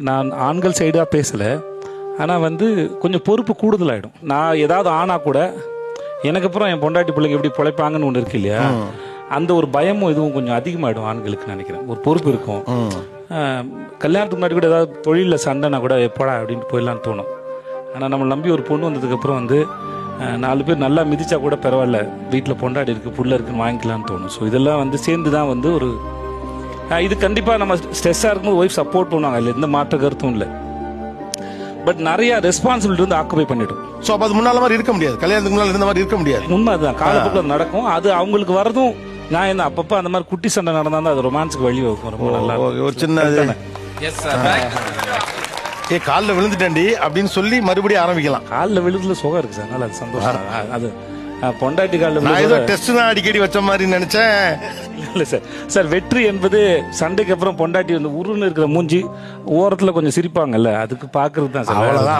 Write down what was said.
நான் ஆண்கள் சைடாக பேசலை, ஆனால் வந்து கொஞ்சம் பொறுப்பு கூடுதலாயிடும். நான் ஏதாவது ஆனா கூட எனக்கு அப்புறம் என் பொண்டாட்டி பிள்ளைங்க எப்படி பிழைப்பாங்கன்னு ஒன்று இருக்கு இல்லையா, அந்த ஒரு பயமும் இதுவும் கொஞ்சம் அதிகமாகிடும் ஆண்களுக்கு நினைக்கிறேன். ஒரு பொறுப்பு இருக்கும். கல்யாணத்துக்கு முன்னாடி கூட ஏதாவது தொழிலில் சண்டைனா கூட எப்படா அப்படின்ட்டு போயிடலான்னு தோணும். ஆனால் நம்மளை நம்பி ஒரு பொண்ணு வந்ததுக்கப்புறம் வந்து 4 பேர் நல்லா மிதிச்சா கூட பரவாயில்ல, வீட்டில் பொண்டாடி இருக்குது புள்ள இருக்குன்னு வாங்கிக்கலான்னு தோணும். ஸோ இதெல்லாம் வந்து சேர்ந்து தான் வந்து ஒரு இது கண்டிப்பாக நம்ம ஸ்ட்ரெஸ்ஸாக இருக்கும்போது ஒய்ஃப் சப்போர்ட் பண்ணுவாங்க, இல்லை எந்த மாற்ற கருத்தும் இல்லை. பட் நிறைய ரெஸ்பான்சிபிலிட்டி வந்து ஆக்குபை பண்ணிடும். ஸோ அப்போ அது முன்னால மாதிரி இருக்க முடியாது, கல்யாணத்துக்கு முன்னால் இருந்த மாதிரி இருக்க முடியாது. உண்மை அதுதான், காலப்போக்கில் நடக்கும். அது அவங்களுக்கு வரதும் நான் என்ன அப்பப்போ அந்த மாதிரி குட்டி சண்டை நடந்தால் அது ரொமான்ஸுக்கு வழி வைக்கும். ரொம்ப நல்லா ஒரு சின்ன காலில் விழுந்துட்டேன்டி அப்படின்னு சொல்லி மறுபடியும் ஆரம்பிக்கலாம். காலில் விழுதுல சுகம் இருக்கு சார், அதனால அது சந்தோஷம். அது பொண்டாட்டி காலில் நான் ஏதோ டெஸ்ட் தான் அடிக்கடி வச்ச மாதிரி நினைச்சேன். இல்லை சார். சார் வெற்றி என்பது சண்டைக்கு அப்புறம் பொண்டாட்டி வந்து உருன்னு இருக்கிற மூஞ்சி ஓரத்தில் கொஞ்சம் சிரிப்பாங்கல்ல, அதுக்கு பார்க்கறது தான் சார். அவ்வளோதான்.